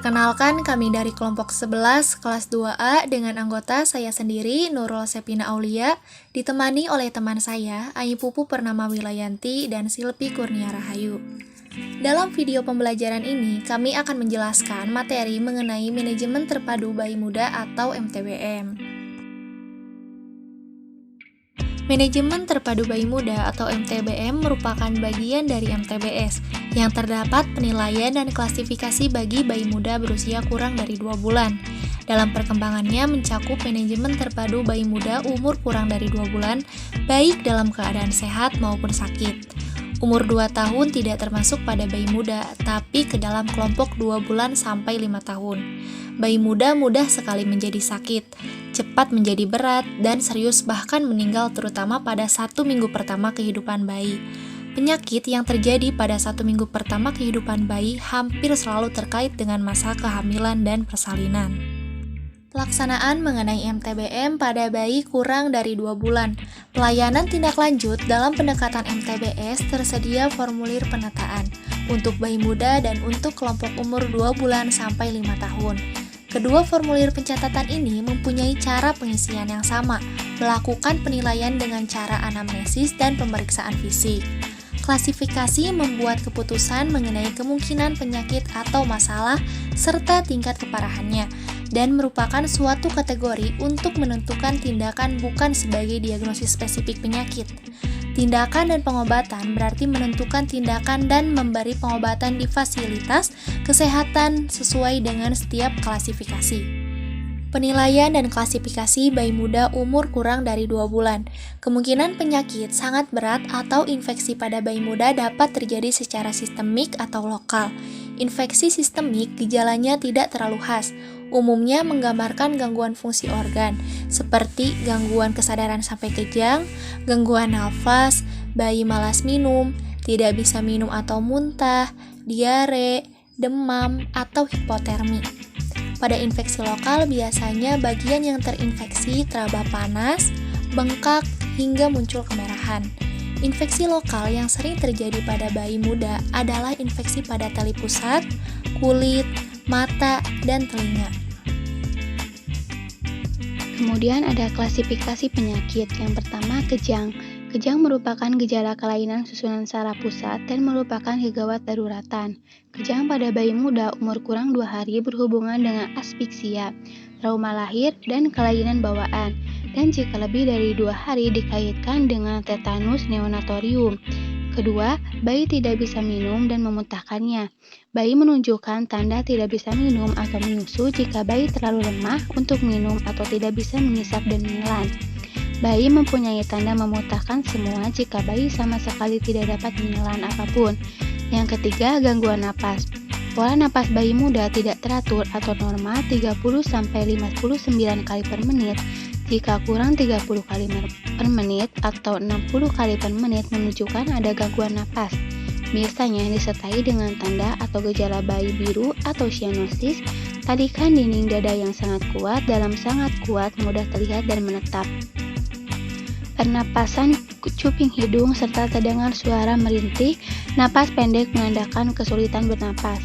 Perkenalkan, kami dari kelompok 11 kelas 2A dengan anggota saya sendiri Nurul Sepina Aulia, ditemani oleh teman saya Ai Pupu Purnama Wilayanti dan Silpi Kurnia Rahayu. Dalam video pembelajaran ini, kami akan menjelaskan materi mengenai manajemen terpadu bayi muda atau MTBM. Manajemen terpadu bayi muda atau MTBM merupakan bagian dari MTBS yang terdapat penilaian dan klasifikasi bagi bayi muda berusia kurang dari 2 bulan. Dalam perkembangannya mencakup manajemen terpadu bayi muda umur kurang dari 2 bulan, baik dalam keadaan sehat maupun sakit. Umur 2 tahun tidak termasuk pada bayi muda, tapi ke dalam kelompok 2 bulan sampai 5 tahun. Bayi muda mudah sekali menjadi sakit, cepat menjadi berat, dan serius bahkan meninggal terutama pada 1 minggu pertama kehidupan bayi. Penyakit yang terjadi pada 1 minggu pertama kehidupan bayi hampir selalu terkait dengan masa kehamilan dan persalinan. Pelaksanaan mengenai MTBM pada bayi kurang dari 2 bulan. Pelayanan tindak lanjut dalam pendekatan MTBS tersedia formulir penataan untuk bayi muda dan untuk kelompok umur 2 bulan sampai 5 tahun. Kedua formulir pencatatan ini mempunyai cara pengisian yang sama, melakukan penilaian dengan cara anamnesis dan pemeriksaan fisik. Klasifikasi membuat keputusan mengenai kemungkinan penyakit atau masalah serta tingkat keparahannya, dan merupakan suatu kategori untuk menentukan tindakan bukan sebagai diagnosis spesifik penyakit. Tindakan dan pengobatan berarti menentukan tindakan dan memberi pengobatan di fasilitas kesehatan sesuai dengan setiap klasifikasi. Penilaian dan klasifikasi bayi muda umur kurang dari 2 bulan. Kemungkinan penyakit sangat berat atau infeksi pada bayi muda dapat terjadi secara sistemik atau lokal. Infeksi sistemik gejalanya tidak terlalu khas, umumnya menggambarkan gangguan fungsi organ, seperti gangguan kesadaran sampai kejang, gangguan nafas, bayi malas minum, tidak bisa minum atau muntah, diare, demam, atau hipotermi. Pada infeksi lokal biasanya bagian yang terinfeksi teraba panas, bengkak, hingga muncul kemerahan. Infeksi lokal yang sering terjadi pada bayi muda adalah infeksi pada tali pusat, kulit, mata, dan telinga. Kemudian ada klasifikasi penyakit. Yang pertama, kejang. Kejang merupakan gejala kelainan susunan saraf pusat dan merupakan gawat daruratan. Kejang pada bayi muda umur kurang 2 hari berhubungan dengan asfiksia, trauma lahir, dan kelainan bawaan. Dan jika lebih dari 2 hari dikaitkan dengan tetanus neonatorium. Kedua, bayi tidak bisa minum dan memuntahkannya. Bayi menunjukkan tanda tidak bisa minum atau menyusu jika bayi terlalu lemah untuk minum atau tidak bisa mengisap dan menelan. Bayi mempunyai tanda memuntahkan semua jika bayi sama sekali tidak dapat menelan apapun. Yang ketiga, gangguan napas. Pola napas bayi muda tidak teratur atau normal 30-59 kali per menit. Jika kurang 30 kali per menit atau 60 kali per menit menunjukkan ada gangguan napas. Biasanya disertai dengan tanda atau gejala bayi biru atau cyanosis, tarikan dinding dada yang sangat kuat mudah terlihat dan menetap. Pernapasan cuping hidung serta terdengar suara merintih, napas pendek menandakan kesulitan bernapas.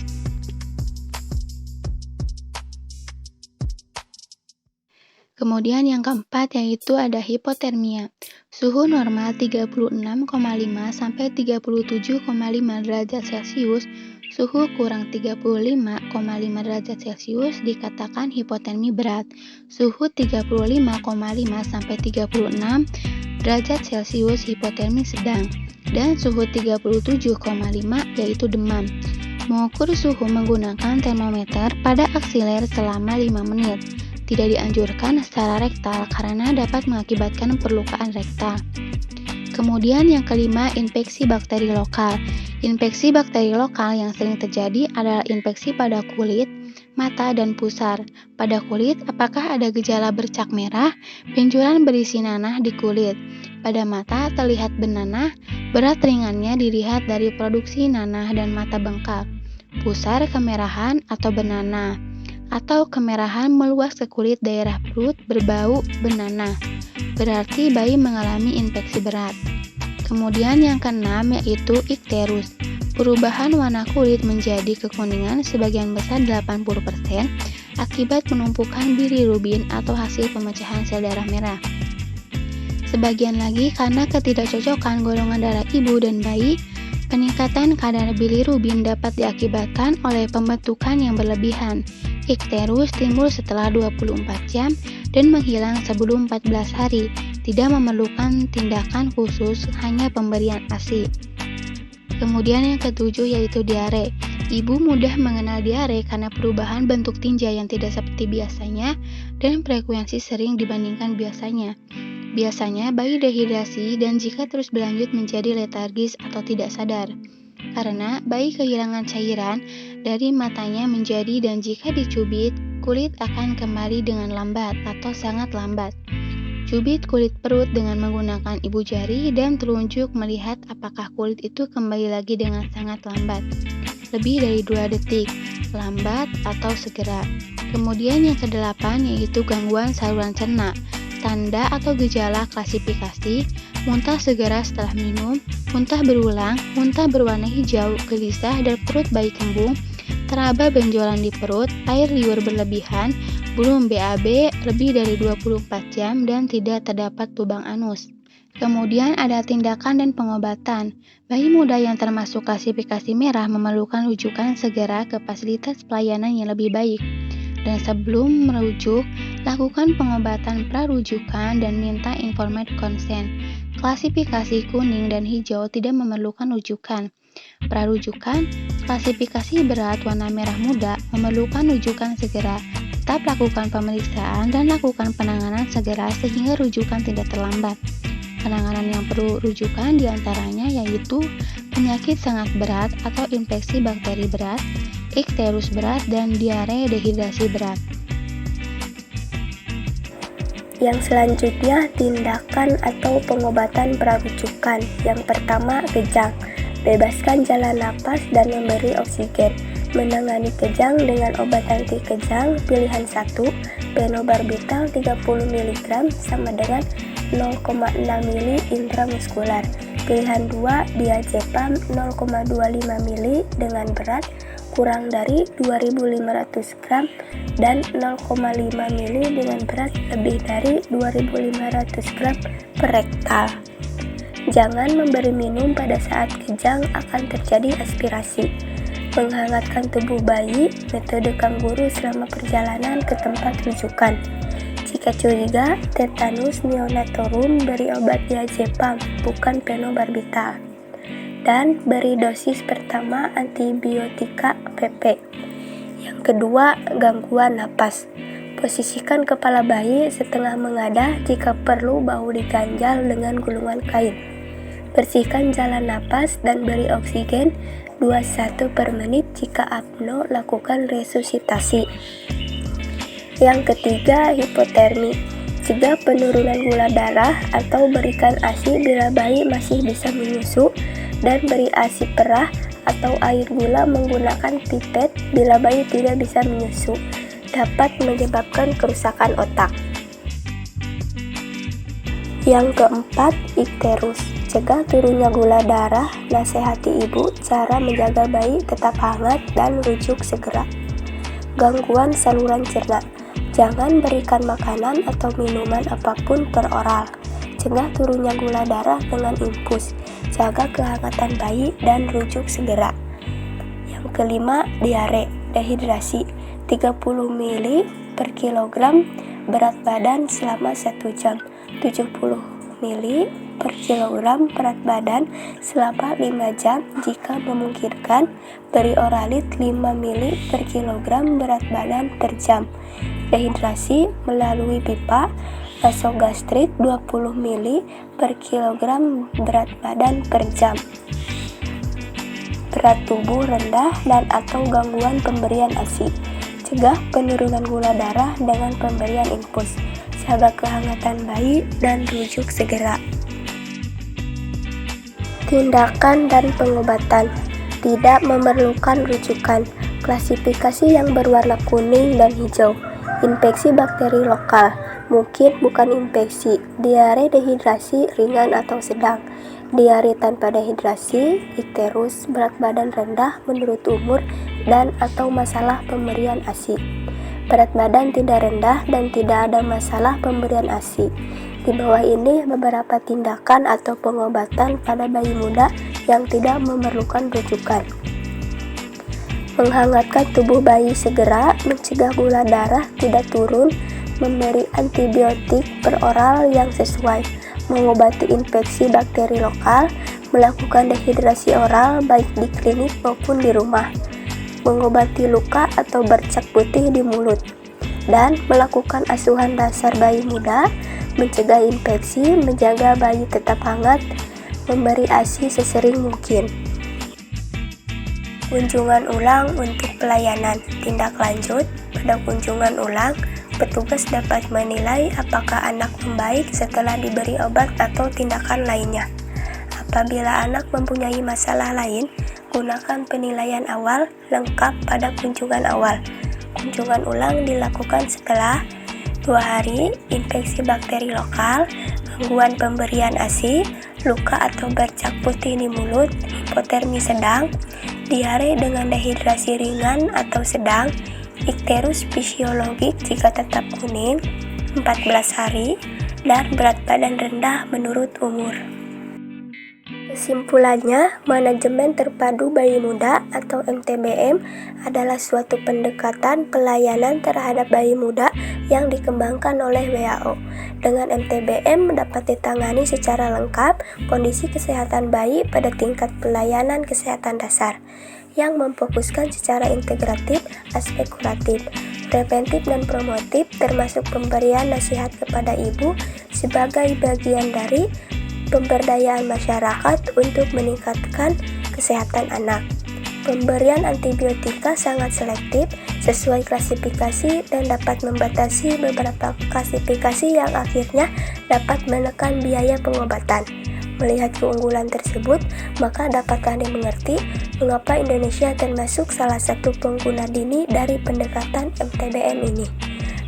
Kemudian yang keempat yaitu ada hipotermia. Suhu normal 36,5 sampai 37,5 derajat Celcius, suhu kurang 35,5 derajat Celcius dikatakan hipotermi berat. Suhu 35,5 sampai 36 derajat Celcius hipotermi sedang, dan suhu 37,5 yaitu demam. Mengukur suhu menggunakan termometer pada aksiler selama 5 menit. Tidak dianjurkan secara rektal karena dapat mengakibatkan perlukaan rektal. Kemudian yang kelima, infeksi bakteri lokal. Infeksi bakteri lokal yang sering terjadi adalah infeksi pada kulit, mata, dan pusar. Pada kulit, apakah ada gejala bercak merah, benjolan berisi nanah di kulit. Pada mata, terlihat bernanah, berat ringannya dilihat dari produksi nanah dan mata bengkak. Pusar, kemerahan, atau bernanah. Atau kemerahan meluas ke kulit daerah perut berbau bernanah. Berarti bayi mengalami infeksi berat. Kemudian yang keenam yaitu ikterus. Perubahan warna kulit menjadi kekuningan sebagian besar 80% akibat penumpukan bilirubin atau hasil pemecahan sel darah merah. Sebagian lagi karena ketidakcocokan golongan darah ibu dan bayi. Peningkatan kadar bilirubin dapat diakibatkan oleh pembentukan yang berlebihan. Ikterus timbul setelah 24 jam dan menghilang sebelum 14 hari. Tidak memerlukan tindakan khusus, hanya pemberian ASI. Kemudian yang ketujuh yaitu diare. Ibu mudah mengenal diare karena perubahan bentuk tinja yang tidak seperti biasanya dan frekuensi sering dibandingkan biasanya. Biasanya bayi dehidrasi dan jika terus berlanjut menjadi letargis atau tidak sadar. Karena bayi kehilangan cairan dari matanya menjadi dan jika dicubit, kulit akan kembali dengan lambat atau sangat lambat. Cubit kulit perut dengan menggunakan ibu jari dan telunjuk melihat apakah kulit itu kembali lagi dengan sangat lambat. Lebih dari 2 detik, lambat atau segera. Kemudian yang kedelapan yaitu gangguan saluran cerna. Tanda atau gejala klasifikasi, muntah segera setelah minum, muntah berulang, muntah berwarna hijau, gelisah dan perut bayi kembung, teraba benjolan di perut, air liur berlebihan, belum BAB lebih dari 24 jam dan tidak terdapat lubang anus. Kemudian ada tindakan dan pengobatan. Bayi muda yang termasuk klasifikasi merah memerlukan rujukan segera ke fasilitas pelayanan yang lebih baik. Dan sebelum merujuk, lakukan pengobatan prarujukan dan minta informed consent. Klasifikasi kuning dan hijau tidak memerlukan rujukan. Prarujukan, klasifikasi berat warna merah muda memerlukan rujukan segera. Tetap lakukan pemeriksaan dan lakukan penanganan segera sehingga rujukan tidak terlambat. Penanganan yang perlu rujukan diantaranya yaitu penyakit sangat berat atau infeksi bakteri berat, ikterus berat, dan diare dehidrasi berat. Yang selanjutnya, tindakan atau pengobatan prarujukan. Yang pertama, kejang. Bebaskan jalan napas dan memberi oksigen. Menangani kejang dengan obat anti kejang pilihan 1, phenobarbital 30 mg sama dengan 0,6 ml intramuskular. Pilihan 2, diazepam 0,25 ml dengan berat kurang dari 2.500 gram dan 0,5 ml dengan berat lebih dari 2.500 gram per rektal. Jangan memberi minum pada saat kejang, akan terjadi aspirasi. Menghangatkan tubuh bayi, metode kanguru selama perjalanan ke tempat rujukan. Jika curiga tetanus neonatorum, beri obat diazepam, bukan phenobarbital. Dan beri dosis pertama antibiotika PP. Yang kedua, gangguan napas. Posisikan kepala bayi setengah mengadah, jika perlu bahu diganjal dengan gulungan kain. Bersihkan jalan napas dan beri oksigen 21 per menit. Jika apno, lakukan resusitasi. Yang ketiga, hipotermi. Cegah penurunan gula darah atau berikan ASI bila bayi masih bisa menyusu, dan beri ASI perah atau air gula menggunakan pipet bila bayi tidak bisa menyusu. Dapat menyebabkan kerusakan otak. Yang keempat, ikterus. Cegah turunnya gula darah, nasihati ibu cara menjaga bayi tetap hangat dan rujuk segera. Gangguan saluran cerna. Jangan berikan makanan atau minuman apapun per oral. Cegah turunnya gula darah dengan infus. Jaga kehangatan bayi dan rujuk segera. Yang kelima, diare, dehidrasi. 30 ml per kilogram berat badan selama 1 jam. 70 ml per kilogram berat badan selama 5 jam jika memungkinkan. Beri oralit 5 ml per kilogram berat badan per jam. Dehidrasi melalui pipa nasogastrit 20 ml per kilogram berat badan per jam. Berat tubuh rendah dan atau gangguan pemberian ASI. Cegah penurunan gula darah dengan pemberian infus. Jaga kehangatan bayi dan rujuk segera. Tindakan dan pengobatan. Tidak memerlukan rujukan. Klasifikasi yang berwarna kuning dan hijau. Infeksi bakteri lokal, mungkin bukan infeksi. Diare dehidrasi ringan atau sedang. diare tanpa dehidrasi, ikterus, berat badan rendah menurut umur, dan atau masalah pemberian ASI. Berat badan tidak rendah dan tidak ada masalah pemberian ASI. Di bawah ini beberapa tindakan atau pengobatan pada bayi muda yang tidak memerlukan rujukan. Menghangatkan tubuh bayi segera, mencegah gula darah tidak turun, memberi antibiotik peroral yang sesuai, mengobati infeksi bakteri lokal, melakukan dehidrasi oral baik di klinik maupun di rumah, mengobati luka atau bercak putih di mulut, dan melakukan asuhan dasar bayi muda, mencegah infeksi, menjaga bayi tetap hangat, memberi ASI sesering mungkin. Kunjungan ulang untuk pelayanan. Tindak lanjut, pada kunjungan ulang, petugas dapat menilai apakah anak membaik setelah diberi obat atau tindakan lainnya. Apabila anak mempunyai masalah lain, gunakan penilaian awal lengkap pada kunjungan awal. Kunjungan ulang dilakukan setelah 2 hari, infeksi bakteri lokal, gangguan pemberian ASI, luka atau bercak putih di mulut, hipotermi sedang, diare dengan dehidrasi ringan atau sedang, ikterus fisiologik jika tetap kuning, 14 hari, dan berat badan rendah menurut umur. Kesimpulannya, manajemen terpadu bayi muda atau MTBM adalah suatu pendekatan pelayanan terhadap bayi muda yang dikembangkan oleh WHO. Dengan MTBM dapat ditangani secara lengkap kondisi kesehatan bayi pada tingkat pelayanan kesehatan dasar, yang memfokuskan secara integratif aspek kuratif, preventif dan promotif, termasuk pemberian nasihat kepada ibu sebagai bagian dari pemberdayaan masyarakat untuk meningkatkan kesehatan anak. Pemberian antibiotika sangat selektif sesuai klasifikasi dan dapat membatasi beberapa klasifikasi yang akhirnya dapat menekan biaya pengobatan. Melihat keunggulan tersebut, maka dapatlah dimengerti mengapa Indonesia termasuk salah satu pengguna dini dari pendekatan MTBM ini.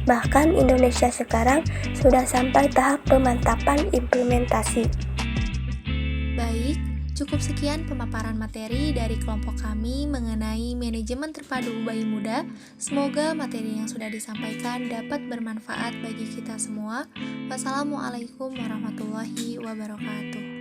Bahkan Indonesia sekarang sudah sampai tahap pemantapan implementasi. Baik, cukup sekian pemaparan materi dari kelompok kami mengenai manajemen terpadu bayi muda. Semoga materi yang sudah disampaikan dapat bermanfaat bagi kita semua. Wassalamualaikum warahmatullahi wabarakatuh.